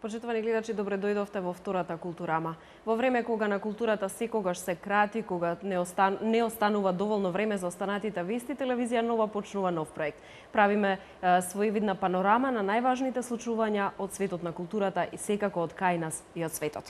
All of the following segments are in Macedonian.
Почитувани гледачи, добре дојдовте во втората културама. Во време кога на културата секогаш се крати, кога не останува доволно време за останатите вести, телевизија Нова почнува нов проект. Правиме своевидна панорама на најважните случувања од светот на културата и секако од кај нас и од светот.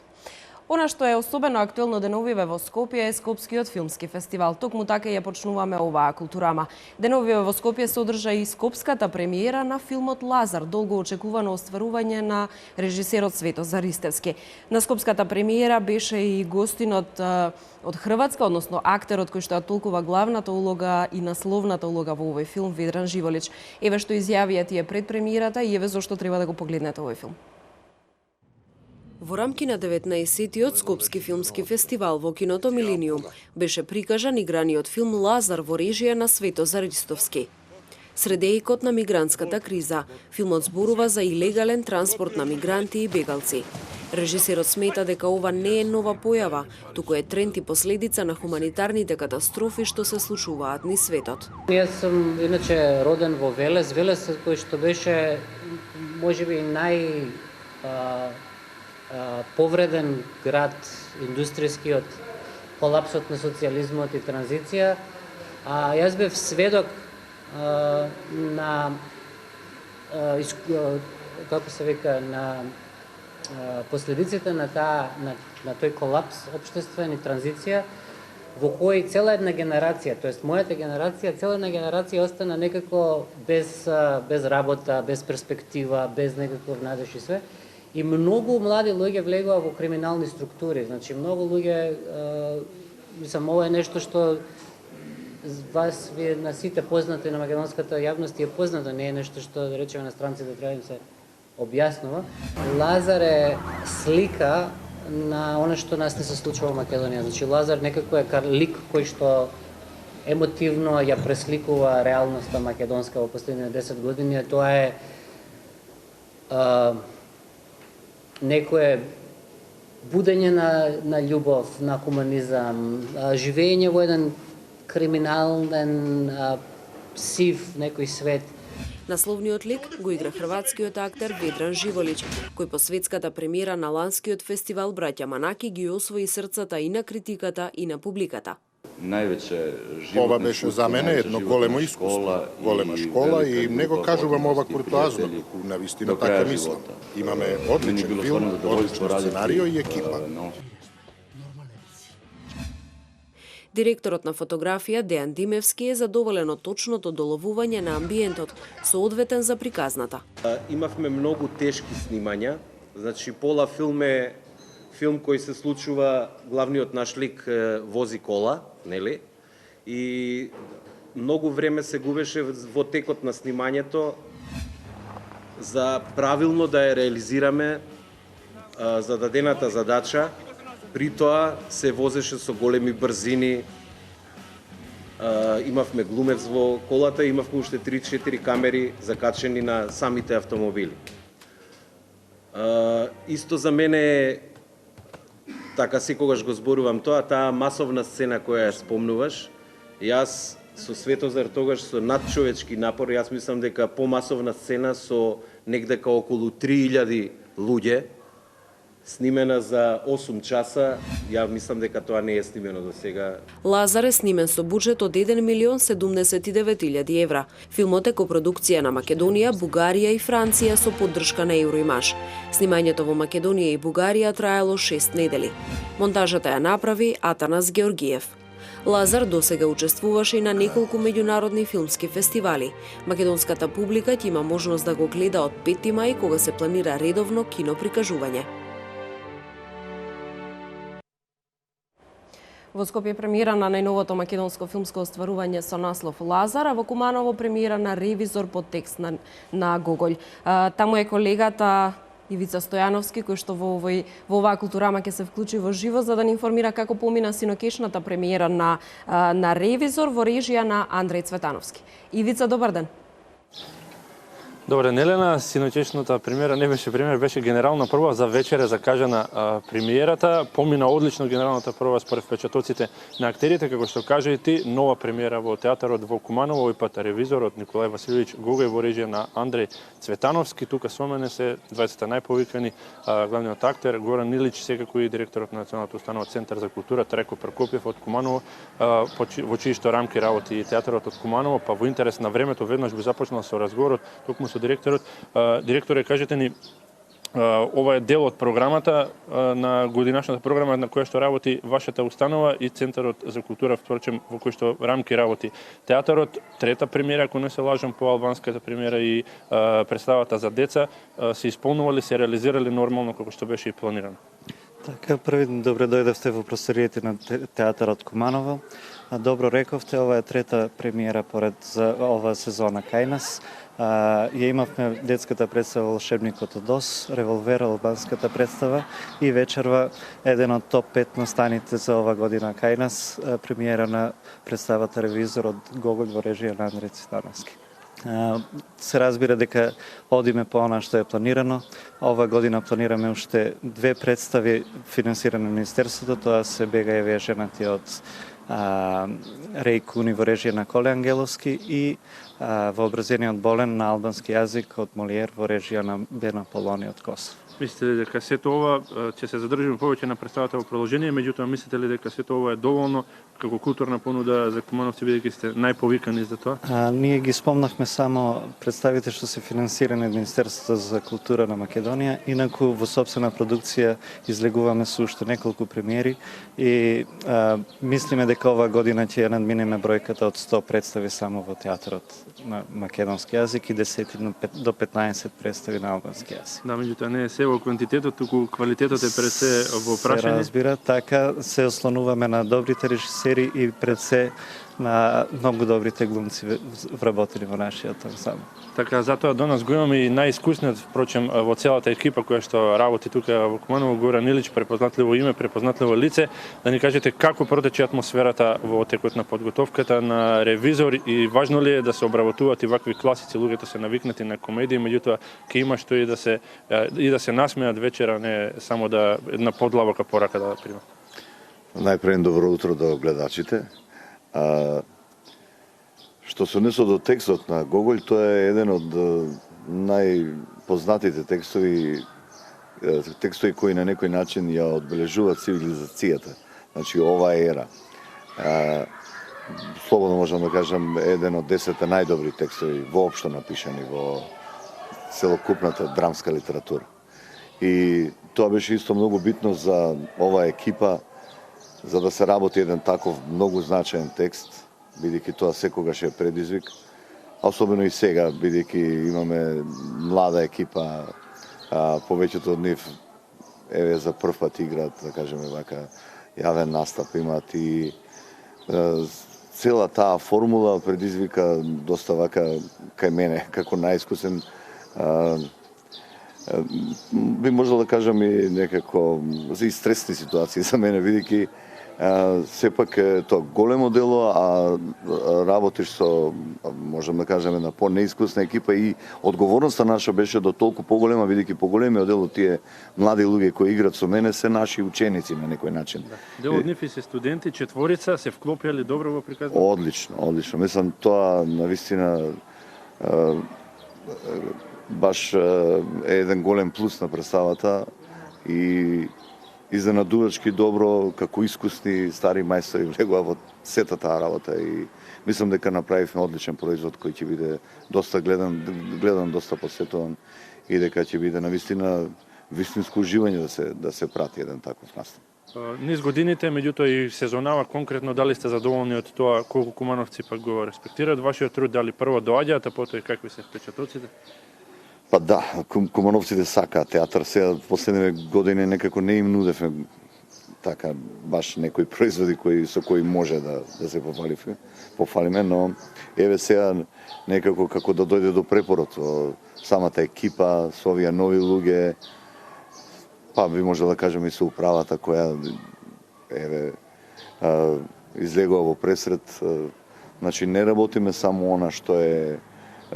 Она што е особено актуелно деновиве во Скопје е Скопскиот филмски фестивал. Токму така ја почнуваме оваа културама. Деновиве во Скопје се одржа и скопската премиера на филмот Лазар, долго очекувано остварување на режисерот Светозар Ристевски. На скопската премиера беше и гостинот од Хрватска, односно актерот кој што ја толкува главната улога и насловната улога во овој филм, Ведран Живолич. Еве што изјавија тие пред премиерата и еве зошто треба да го погледнете овој филм. Во рамки на 19-тиот Скопски филмски фестивал во киното Милениум беше прикажан играниот филм Лазар во режија на Светозар Ристовски. Средејкот на мигрантската криза, филмот зборува за илегален транспорт на мигранти и бегалци. Режисерот смета дека ова не е нова појава, туку е тренд и последица на хуманитарните катастрофи што се случуваат низ светот. Јас сум иначе роден во Велес, кој што беше можеби повреден град индустријски од колапсот на социјализмот и транзиција. Јас бев сведок на како се века на последиците на тој колапс општествен и транзиција во кој цела една генерација, тоест мојата генерација, цела една генерација остана некако без работа, без перспектива, без некаков надеж и све. И многу млади луѓе влегува во криминални структури. Значи, многу луѓе, ова е нешто што вас, вие на сите познати, на македонската јавност е познато, не е нешто што, да речеме, на странците треба да се објаснува. Лазар е слика на она што нас не се случува во Македонија. Значи, Лазар некако е лик кој што емотивно ја пресликува реалноста македонска во последните 10 години. Тоа е некое будење на љубов, на хуманизам, живење во еден криминален, сив некој свет. Насловниот лик го игра хрватскиот актер Ведран Живолич, кој по светската премиера на ланскиот фестивал Браќа Манаки ги освои срцата и на критиката и на публиката. Ова беше за мене едно големо искуство, голема школа и не го кажувам ова куртоазно, туку навистина така мислам. Имаме одличен филм, одлично сценарио и екипа. Директорот на фотографија Дејан Димевски е задоволен од точното доловување на амбиентот, соодветен за приказната. Имавме многу тешки снимања, значи пола филм е филм кој се случува, главниот наш лик вози кола, нели? И многу време се губеше во текот на снимањето за правилно да ја реализираме зададената задача. При тоа се возеше со големи брзини, имавме глумец во колата, имавме уште 3-4 камери закачени на самите автомобили. Исто за мене е, така секогаш го зборувам тоа, таа масовна сцена која ја спомнуваш, јас со Светозар тогаш со надчовечки напор, јас мислам дека помасовна сцена со негдека околу 3000 луѓе, снимена за 8 часа, ја мислам дека тоа не е снимено до сега. Лазар е снимен со буџет од 1.079.000 евра. Филмот е копродукција на Македонија, Бугарија и Франција со поддршка на Евроимаж. Снимањето во Македонија и Бугарија траело 6 недели. Монтажата ја направи Атанас Георгиев. Лазар досега учествуваше и на неколку меѓународни филмски фестивали. Македонската публика ќе има можност да го гледа од 5 мај, кога се планира редовно киноприкажување. Во Скопје премиера на најновото македонско филмско остварување со наслов Лазар, а во Куманово премиера на Ревизор под текст на Гоголј. Таму е колегата Ивица Стојановски, кој што во оваа културама ќе се вклучи во живо за да ни информира како помина синокешната премиера на Ревизор во режија на Андреј Цветановски. Ивица, добар ден. Добре, Нелена, синочешната премиера не беше премиера, беше генерална прва за вечер е закажана премиерата. Помина одлично генералната прва според впечатоците на актерите, како што кажа и ти, нова премиера во театарот во Куманово, овој пат ревизорот Николај Василевиќ Гогој во режија на Андреј Цветановски. Тука со мене се 20 најповикани, главниот актер Горан Нилич, секако и директорот на Националната установа Центар за култура Треко Прокопиев од Куманово, во чиишто рамки работи и театарот од Куманово, па во интерес на времето веднаш би започнал со разговорот токму со директорот. Директоре, кажете ни, ова е дел од програмата на годинашната програма на која што работи вашата установа и Центарот за култура, впрочем, во кој што рамки работи театарот. Трета премиера, ако не се лажам, по албанската премиера и представата за деца, се исполнували, се реализирали нормално како што беше и планирано. Така, први добре дојдовте во просториите на театарот Куманово. Добро рековте, ова е трета премиера поред за оваа сезона кај нас. Ја имавме детската представа Волшебникот од Оз, Револвер, албанската представа и вечерва еден од топ 5 настаните за ова година кај нас, премиера на представата Ревизор од Гоголј во режија на Андреј Цветановски. Се разбира дека одиме по она што е планирано. Ова година планираме уште 2 представи финансирани од Министерството, тоа се Бега Евија женати од Реј Куни во режија на Коле Ангеловски и Вообразениот болен на албански јазик од Молиер во режија на Бена Полони од Косово. Мислите ли дека сето ова ќе се задржиме повеќе на представата во продолжение, меѓутоа мислите ли дека сето ова е доволно како културна понуда за кумановци, бидејќи сте најповикани за тоа? Ние ги спомнавме само представите што се финансирани од Министерството за култура на Македонија, инаку во сопствена продукција излегуваме со уште неколку премиери и мислиме дека ова година ќе ја надминеме бројката од 100 представи само во театарот на македонски јазик и 10 до 15 представи на албански јазик. Да, меѓутоа не е се во квантитетот, туку квалитетот е пред се во прашање. Се разбира, така се ослонуваме на добрите режисери и пред се на многу добрите глумци вработени во нашиот ансамбл. Така, затоа до нас го имаме и најискусниот, впрочем, во целата екипа која што работи тука во Куманово, Горан Нилич, препознатливо име, препознатливо лице, да ни кажете како протече атмосферата во текот на подготовката на ревизор и важно ли е да се обработуваат и вакви класици, луѓето се навикнати на комедија, меѓутоа ќе има што и да се насмеат вечера, не само да една подлабока порака да примат. Најпред добро утро до гледачите. Што се однесува до текстот на Гоголј, тоа е еден од најпознатите текстови кои на некој начин ја одбележуваат цивилизацијата, значи оваа ера. Слободно можам да кажам еден од 10 најдобри текстови воопшто напишани во целокупната драмска литература. И тоа беше исто многу битно за оваа екипа, за да се работи еден таков многу значаен текст, бидејќи тоа секогаш е предизвик, а особено и сега, бидејќи имаме млада екипа, повеќето од нив еве за прв пат играат, да кажеме вака, јавен настап имаат и цела таа формула предизвика доста вака кај мене, како најискусен, би можел да кажам и некако и стресни ситуации за мене, бидејќи сепак е тоа големо дело, а работиш со, можем да кажеме, на по-неискусна екипа и одговорноста наша беше до толку поголема, бидејќи поголемиот дел од тие млади луѓе кои играат со мене се наши ученици на некој начин. Да. Дел од нив и се студенти, четворица, се вклопиле добро во приказната? Одлично. Мислам, тоа навистина баш е еден голем плюс на представата и изненадувачки добро, како искусни стари мајстори влегува во сета таа работа и мислам дека направивме одличен производ кој ќе биде доста гледан, доста посетуван и дека ќе биде навистина вистинско уживање да се прати еден таков настан. Низ годините, меѓутоа и сезонава конкретно, дали сте задоволни од тоа колку кумановци пак го респектираат вашиот труд, дали прво доаѓаат, а потоа и какви се впечатоците? Па да, кумановците сакаат театар, сега последните години некако не им нудевме така баш некои производи со кои може да се пофалиме, но еве сега некако како да дојде до препорот во самата екипа, со овие нови луѓе, па би може да кажем и со управата која еве излегува во пресред, значи не работиме само она што е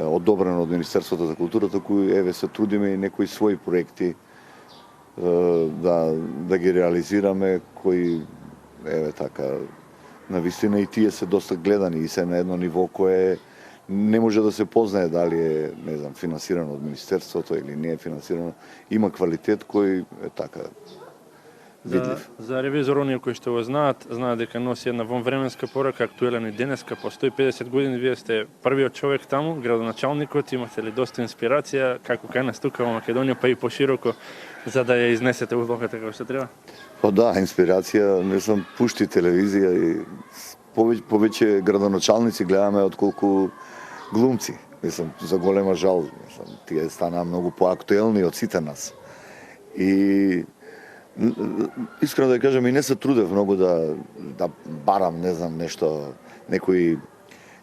одобрено од Министерството за културата, кои еве се трудиме и некои своји проекти да ги реализираме, кои еве така навистина и тие се доста гледани и се на едно ниво кое не може да се познае дали е, не знам, финансирано од Министерството или не е финансирано. Има квалитет кој е така видлив. За ревизор, оние кои што го знаат дека носи една вонвременска порака, актуелен и денеска, по 150 години вие сте првиот човек таму, градоначалникот, имате ли доста инспирација, како кај нас тука во Македонија, па и пошироко, за да ја изнесете улогата како што треба? Па да, инспирација, не сам пушти телевизија и повеќе градоначалници гледаме отколку глумци. Мислам, за голема жал, тие станаа многу поактуелни од сите нас. И искрено да кажам, и не се трудев многу да барам, не знам, нешто, некои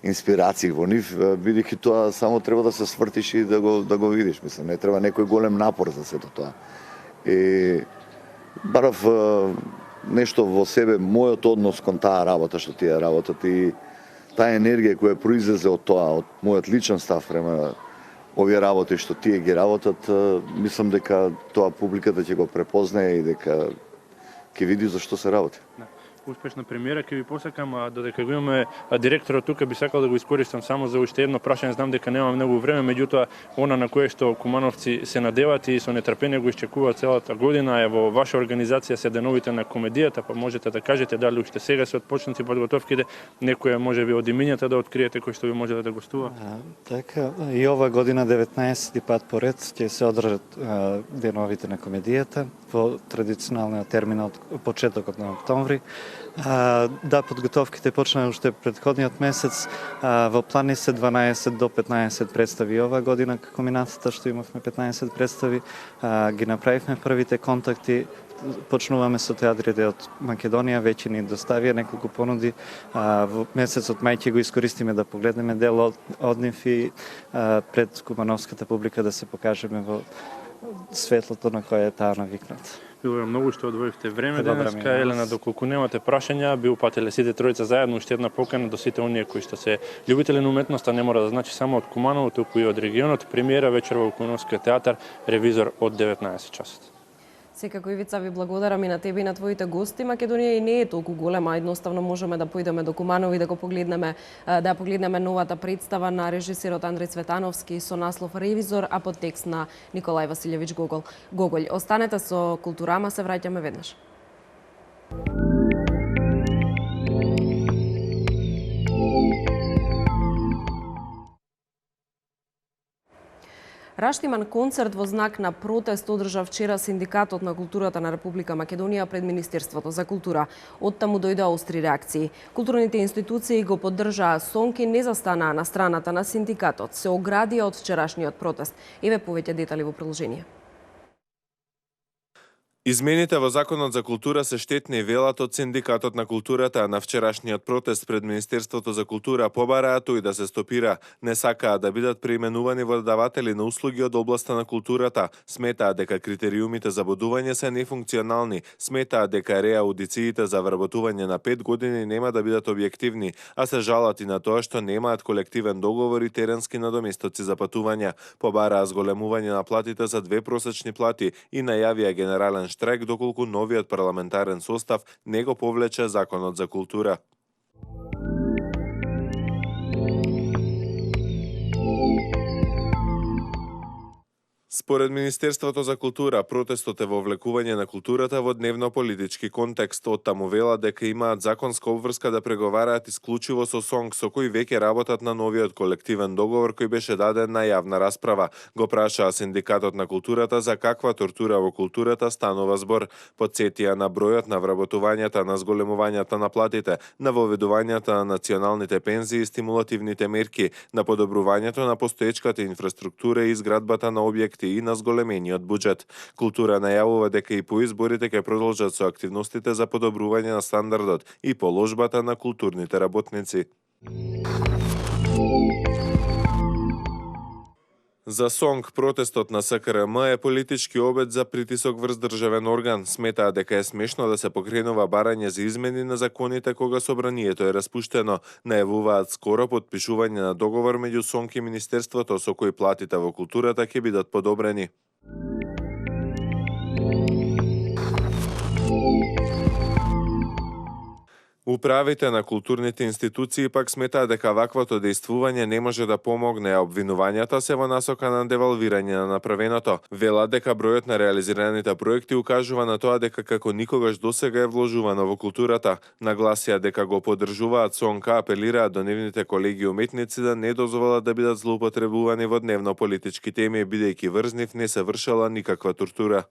инспирации во нив, бидејќи тоа само треба да се свртиш и да го видиш. Мислам, не треба некој голем напор за сето тоа. И барав нешто во себе, мојот однос кон таа работа што тие работат и таа енергија која произлезе од тоа, од мојот личен став према овие работи што тие ги работат, мислам дека тоа публиката ќе го препознае и дека ќе види за што се работи. Успешна премиера, ќе ви посакам, додека го имаме директорот тука, би сакал да го искористам само за уште едно прашање, знам дека нема многу време, меѓутоа она на кое што кумановци се надеват и со нетрпение го iščекуваат целата година е во ваша организација се деновите на комедијата, па можете да кажете дали уште сега се отпочнати подготовките, некоја можеби од имињата да откриете кој што ви може да гостува. Така, и ова година 19 пат поред ќе се одржат деновите на комедијата во традиционалниот термин од почетокот на октомври. Да, подготовките почнаа уште предходниот месец. Во плани се 12 до 15 представи ова година, како минатата што имавме 15 представи. Ги направивме првите контакти. Почнуваме со театрите од Македонија, веќе ни доставија неколку понуди. Во месецот мај ќе го искористиме да погледнеме дел од нив и пред кумановската публика да се покажеме во светлото на кое е таа навикната. Било многу што одвоивте време денеска, Елена, доколку немате прашања, би упатиле сите тројца заедно уште една покана до сите оние кои што се љубители на уметноста, не мора да значи само од Куманово, туку и од регионот, премиера вечер во Кумановскиот театар, ревизор од 19 часот. Секако, Ивица, ви благодарам и на тебе и на твоите гости. Македонија и не е толку голема, едноставно можеме да поидеме до Куманово и да погледнеме новата представа на режисерот Андреј Цветановски со наслов Ревизор, а под текст на Николај Василевич Гоголј. Останете со Културама, се враќаме веднаш. Раштиман концерт во знак на протест одржа вчера Синдикатот на културата на Република Македонија пред Министерството за култура. Од таму дојдоа остри реакции. Културните институции го поддржаа сонки, не застанаа на страната на синдикатот, се оградија од вчерашниот протест. Еве повеќе детали во приложение. Измените во Законот за култура се штетни, велат од Синдикатот на културата. На вчерашниот протест пред Министерството за култура побараа тој да се стопира. Не сакаа да бидат преименувани во даватели на услуги од областа на културата. Сметаа дека критериумите за бодување се нефункционални. Сметаа дека реаудициите за вработување на 5 години нема да бидат објективни, а се жалат и на тоа што немаат колективен договор и теренски надоместоци за патувања. Побараа зголемување на платите за 2 просечни плати и најавија генерален штрајк доколку новиот парламентарен состав не го повлече Законот за култура. Според Министерството за култура, протестот е вовлекување на културата во дневно-политички контекст. Оттаму вела дека имаат законска обврска да преговараат исклучиво со СОНК, со кој веќе работат на новиот колективен договор кој беше даден на јавна расправа. Го прашаа Синдикатот на културата за каква тортура во културата станува збор. Подсетија на бројот на вработувањата, на зголемувањата на платите, на воведувањата на националните пензии и стимулативните мерки, на подобрувањето на постоечката инфраструктура и изградбата на објекти и на зголемениот буџет. Култура најавува дека и по изборите ќе продолжат со активностите за подобрување на стандардот и положбата на културните работници. За Сонг, протестот на СКРМ е политички обет за притисок врз државен орган. Сметаа дека е смешно да се покренува барање за измени на законите кога собранието е распуштено. Најавуваат скоро подпишување на договор меѓу Сонг и Министерството со кој платите во културата ќе бидат подобрени. Управите на културните институции пак сметаат дека ваквото дејствување не може да помогне, а обвинувањата се во насока на девалвирање на направеното. Велат дека бројот на реализираните проекти укажува на тоа дека како никогаш досега е вложувано во културата. Нагласија дека го поддржуваат Сонг, апелираат до нивните колеги уметници да не дозволат да бидат злоупотребувани во дневно политички теми, бидејќи врз нив не се вршела никаква тортура.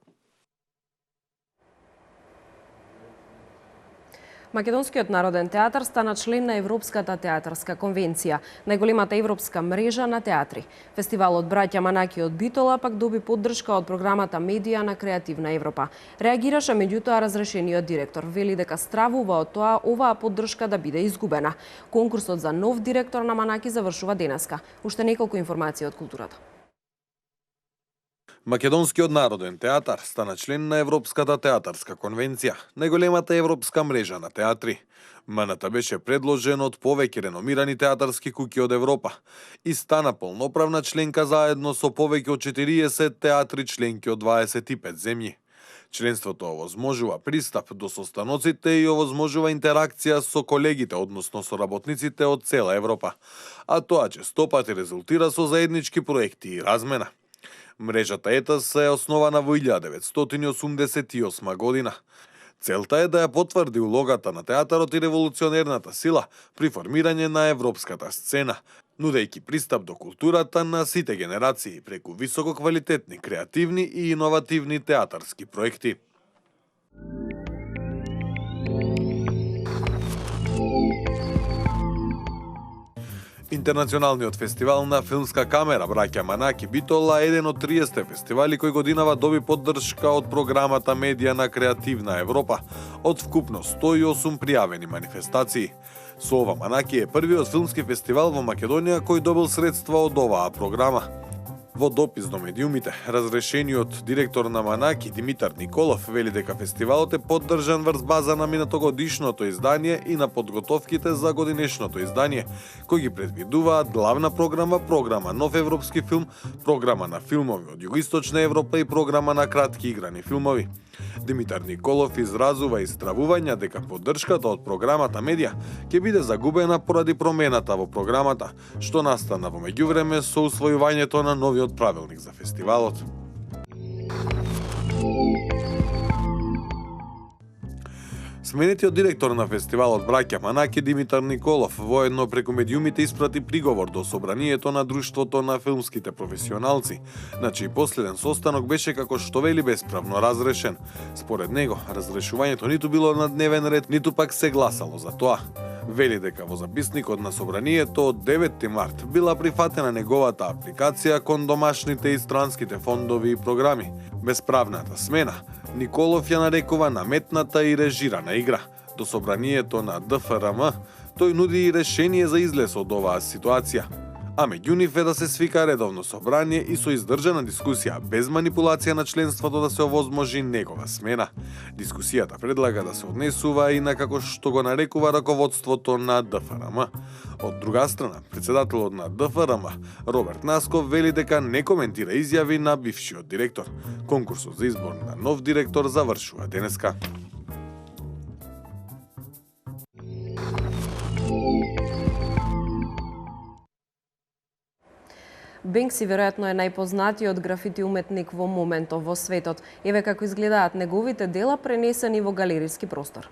Македонскиот народен театар стана член на Европската театарска конвенција, најголемата европска мрежа на театри. Фестивалот Браќа Манаки од Битола пак доби поддршка од програмата Медија на Креативна Европа. Реагираше меѓутоа разрешениот директор. Вели дека стравува од тоа оваа поддршка да биде изгубена. Конкурсот за нов директор на Манаки завршува денеска. Уште неколку информации од културата. Македонскиот народен театар стана член на Европската театарска конвенција, најголемата европска мрежа на театри. МНТ беше предложен од повеќе реномирани театарски куќи од Европа и стана полноправна членка заедно со повеќе од 40 театри членки од 25 земји. Членството овозможува пристап до состаноците и овозможува интеракција со колегите, односно со работниците од цела Европа, а тоа честопати резултира со заеднички проекти и размена. Мрежата ЕТАС е основана во 1988 година. Целта е да ја потврди улогата на театарот и револуционерната сила при формирање на европската сцена, нудејќи пристап до културата на сите генерации преку висококвалитетни, креативни и иновативни театарски проекти. Интернационалниот фестивал на филмска камера Браќа Манаки Битола е еден од 30 фестивали кој годинава доби поддршка од програмата Медија на Креативна Европа од вкупно 108 пријавени манифестации. Со ова Манаки е првиот филмски фестивал во Македонија кој добил средства од оваа програма. Во допис до медиумите, разрешениот директор на Манаки Димитар Николов вели дека фестивалот е поддржан врз база на минатогодишното издание и на подготовките за годинешното издание, кои ги предвидуваат главна програма Нов европски филм, програма на филмови од Југоисточна Европа и програма на кратки играни филмови. Димитар Николов изразува истравување дека поддршката од програмата Медија ќе биде загубена поради промената во програмата, што настана во меѓувреме со усвојувањето на новиот правилник за фестивалот. Сменетиот директор на фестивалот Браќа Манаки Димитар Николов воедно преку медиумите испрати приговор до собранието на Друштвото на филмските професионалци, на чиј последен состанок беше како што вели бесправно разрешен. Според него, разрешувањето ниту било на дневен ред, ниту пак се гласало за тоа. Вели дека во записникот на собранието од 9 март била прифатена неговата апликација кон домашните и странските фондови и програми. Бесправната смена Николов ја нарекува наметната и режирана игра. До собранието на ДФРМ тој нуди и решение за излез од оваа ситуација. А меѓу нив е да се свика редовно собрание и со издржана дискусија без манипулација на членството да се овозможи негова смена. Дискусијата предлага да се однесува и на како што го нарекува раководството на ДФРМ. Од друга страна, председателот на ДФРМ Роберт Насков вели дека не коментира изјави на бившиот директор. Конкурсот за избор на нов директор завршува денеска. Бенкси веројатно е најпознатиот графити уметник во моментов во светот. Еве како изгледаат неговите дела пренесени во галериски простор.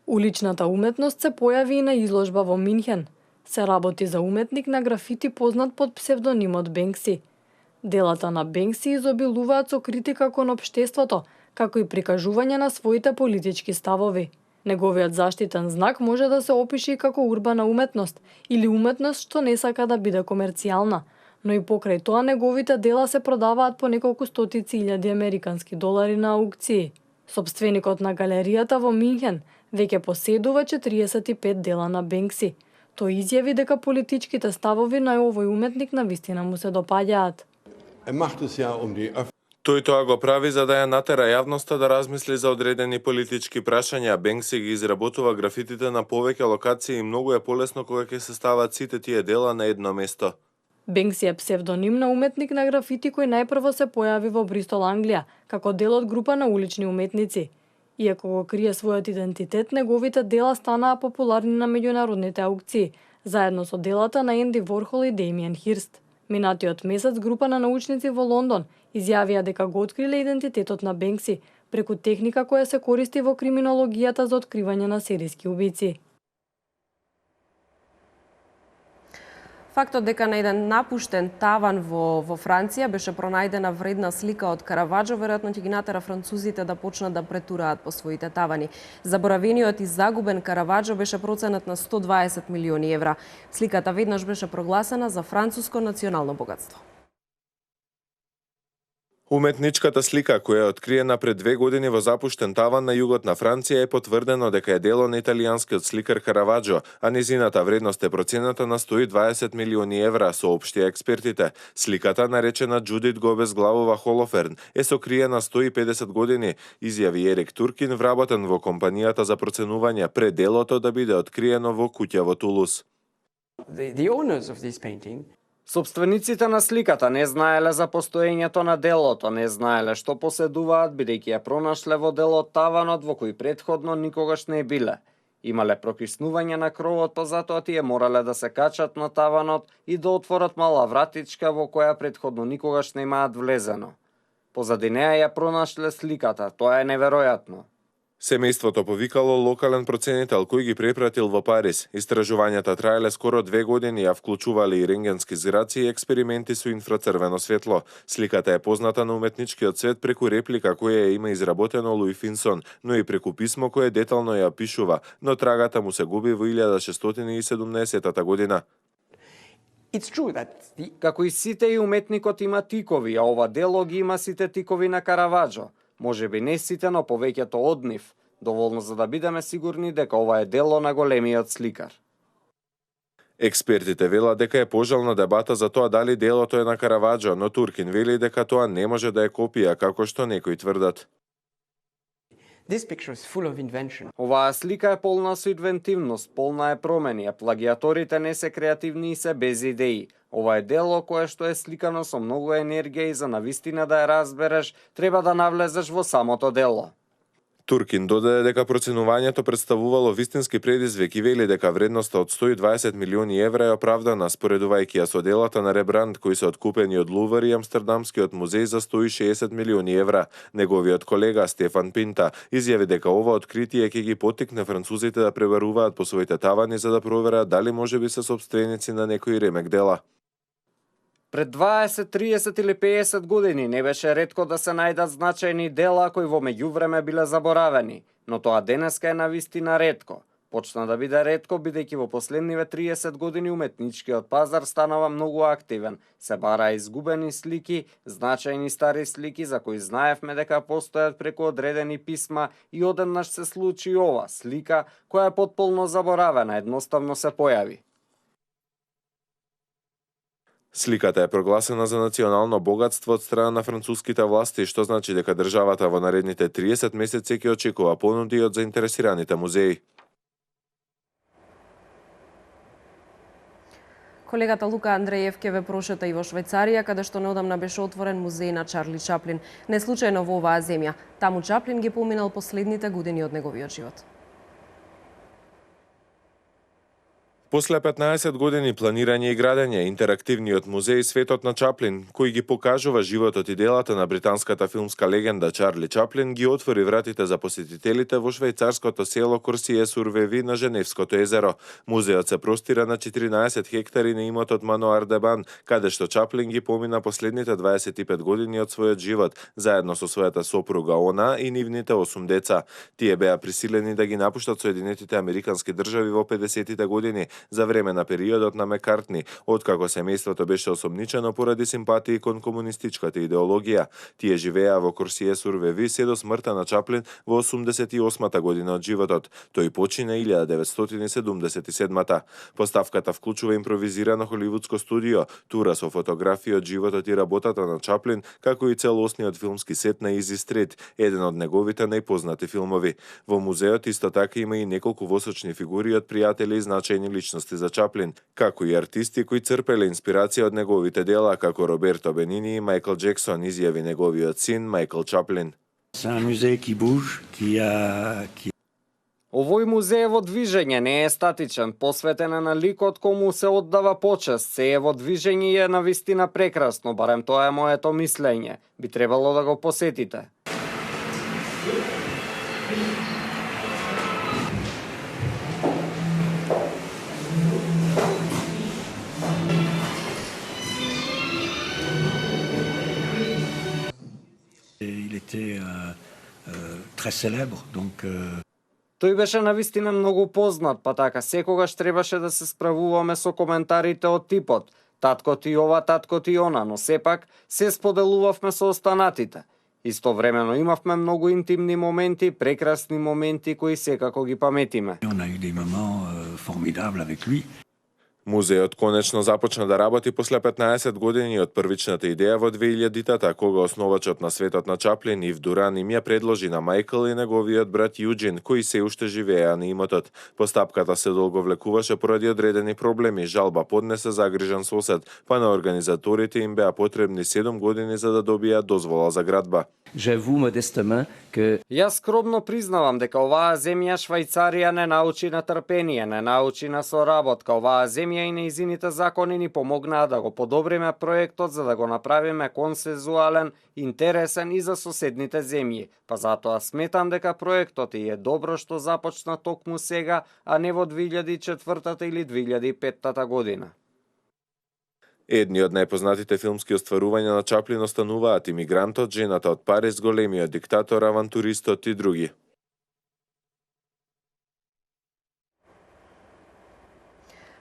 Уличната уметност се појави и на изложба во Минхен. Се работи за уметник на графити познат под псевдонимот Бенкси. Делата на Бенкси изобилуваат со критика кон општеството, како и прикажување на своите политички ставови. Неговиот заштитен знак може да се опише и како урбана уметност или уметност што не сака да биде комерцијална, но и покрај тоа неговите дела се продаваат по неколку стотици илјади американски долари на аукции. Сопственикот на галеријата во Минхен веќе поседува 45 дела на Бенкси. Тој изјави дека политичките ставови на овој уметник навистина му се допаѓаат. Тој тоа го прави за да ја натера јавноста да размисли за одредени политички прашања. Бенкси ги изработува графитите на повеќе локации и многу е полесно кога ќе се стават сите тие дела на едно место. Бенкси е псевдоним на уметник на графити кој најпрво се појави во Бристол, Англија, како дел од група на улични уметници. Иако го крие својот идентитет, неговите дела станаа популарни на меѓународните аукции, заедно со делата на Енди Ворхол и Деймиен Хирст. Минатиот месец група на научници во Лондон изјавија дека го откриле идентитетот на Бенкси преку техника која се користи во криминологијата за откривање на серијски убици. Фактот дека на еден напуштен таван во Франција беше пронајдена вредна слика од Караваджо, веројатно ќе ги натера французите да почнат да претураат по своите тавани. Заборавениот и загубен Караваджо беше проценет на 120 милиони евра. Сликата веднаш беше прогласена за француско национално богатство. Уметничката слика, која е откриена пред 2 години во запуштен таван на југот на Франција, е потврдено дека е дело на италијанскиот сликар Караваджо, а незината вредност е процената на 120 милиони евра, соопштија експертите. Сликата, наречена Џудит го обезглавува Холоферн, е сокриена 150 години, изјави Ерик Туркин, вработен во компанијата за проценување пред делото да биде откриено во куќа во Тулус. Собствениците на сликата не знаеле за постоењето на делото, не знаеле што поседуваат, бидејќи ја пронашле во дел од таванот во кој претходно никогаш не биле. Имале прокиснување на кровот, па затоа тие морале да се качат на таванот и да отворат мала вратичка во која претходно никогаш не имаат влезено. Позади неа ја пронашле сликата, тоа е неверојатно. Семејството повикало локален проценител кој ги препратил во Париз. Истражувањата траеле скоро 2 години, а вклучувале и рентгенски зраци и експерименти со инфрацрвено светло. Сликата е позната на уметничкиот свет преку реплика која ја има изработено Луи Финсон, но и преку писмо кое детално ја пишува, но трагата му се губи во 1670 година. Како и сите и уметникот има тикови, а ова дело ги има сите тикови на Караваджо. Може би не сите, но повеќето од нив. Доволно за да бидеме сигурни дека ова е дело на големиот сликар. Експертите велат дека е пожална дебата за тоа дали делото е на Караваджо, но Туркин вели дека тоа не може да е копија, како што некои тврдат. Оваа слика е полна со инвентивност, полна е промени, а плагиаторите не се креативни и се без идеи. Ова е дело кое што е сликано со многу енергија и за навистина да ја разбереш, треба да навлезеш во самото дело. Туркин додаде дека проценувањето представувало вистински предизвик и вели дека вредноста од 120 милиони евра е оправдана, споредувајќи ја со делата на Рембрандт кои се откупени од Лувр и Амстердамскиот музеј за 160 милиони евра. Неговиот колега Стефан Пинта изјави дека ова откритие ќе ги поттикне французите да пребаруваат по своите тавани за да проверат дали можеби се сопственици на некои ремек дела. Пред 20, 30 или 50 години не беше ретко да се најдат значајни дела кои во меѓувреме биле заборавени, но тоа денеска е навистина ретко. Почна да биде ретко бидејќи во последниве 30 години уметничкиот пазар станава многу активен. Се бара изгубени слики, значајни стари слики за кои знаевме дека постојат преку одредени писма и одеднаш се случи ова слика која е потполно заборавена, едноставно се појави. Сликата е прогласена за национално богатство од страна на француските власти, што значи дека државата во наредните 30 месеци ќе очекува понуди од заинтересираните музеи. Колегата Лука Андреев ќе ве прошета и во Швајцарија, каде што неодамна беше отворен музеј на Чарли Чаплин. Не случајно во оваа земја. Таму Чаплин ги поминал последните години од неговиот живот. После 15 години планирање и градење, интерактивниот музеј Светот на Чаплин, кој ги покажува животот и делата на британската филмска легенда Чарли Чаплин, ги отвори вратите за посетителите во швајцарското село Корсие-сур-Веви на Женевското езеро. Музеот се простира на 14 хектари на имотот Мануар-де-Бан, каде што Чаплин ги помина последните 25 години од својот живот, заедно со својата сопруга она и нивните 8 деца. Тие беа присилени да ги напуштат Соединетите Американски држави во 50-тите години, за време на периодот на Мекартни, откако семејството беше осомничено поради симпатии кон комунистичката идеологија. Тие живееа во Корсие Сурвеви се до смртта на Чаплин во 88-та година од животот. Тој почина 1977-та. Поставката вклучува импровизирано холивудско студио, тура со фотографии од животот и работата на Чаплин, како и целосниот филмски сет на Изи Стрит, еден од неговите најпознати филмови. Во музеот исто така има и неколку восочни фигури од пријатели и значајни личности за Чаплин, како и артисти кои црпеле инспирација од неговите дела, како Роберто Бенини и Майкл Джексон, изјави неговиот син Майкл Чаплин. Овој музеј е во движење, не е статичен, посветен е на ликот кому се оддава почест, се е во движење и е навистина прекрасно, барем тоа е моето мислење. Би требало да го посетите. Il était très célèbre, donc Тој беше навистина многу познат, па така секогаш требаше да се справуваме со коментарите од типот татко ти ова, татко ти она, но сепак се споделувавме со останатите. Истовремено имавме многу интимни моменти, прекрасни моменти кои секако ги паметиме. on a eu des moments formidables avec lui. Музеот конечно започна да работи после 15 години од првичната идеја во 2000-тата, кога основачот на светот на Чаплин Ив Дуран им ја предложи на Майкл и неговиот брат Јуџин, кои се уште живееа на имотот. Постапката се долговлекуваше поради одредени проблеми, жалба поднесе загрижен сосед, па на организаторите им беа потребни 7 години за да добијат дозвола за градба. Јас скромно признавам дека оваа земја Швајцарија не научи на трпение, не научи на соработка. Оваа земја и нејзините закони ни помогнаа да го подобриме проектот за да го направиме консензуален, интересен и за соседните земји. Па затоа сметам дека проектот е добро што започна токму сега, а не во 2004 или 2005 година. Едни од најпознатите филмски остварувања на Чаплин остануваат Имигрантот, Жената од Париз, Големиот диктатор, Авантуристот и други.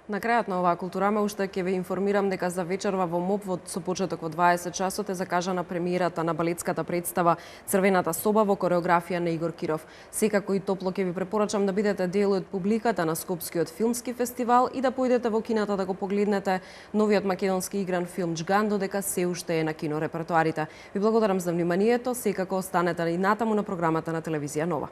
На крајот на оваа културама уште ќе ве информирам дека за вечерва во МОП со почеток во 20 часот е закажана премиерата на балетската представа Црвената соба во кореографија на Игор Киров. Секако и топло ќе ви препорачам да бидете дел од публиката на Скопскиот филмски фестивал и да појдете во кината да го погледнете новиот македонски игран филм Џган, додека се уште е на кинорепертоарите. Ви благодарам за вниманието, секако останете и натаму на програмата на телевизија Нова.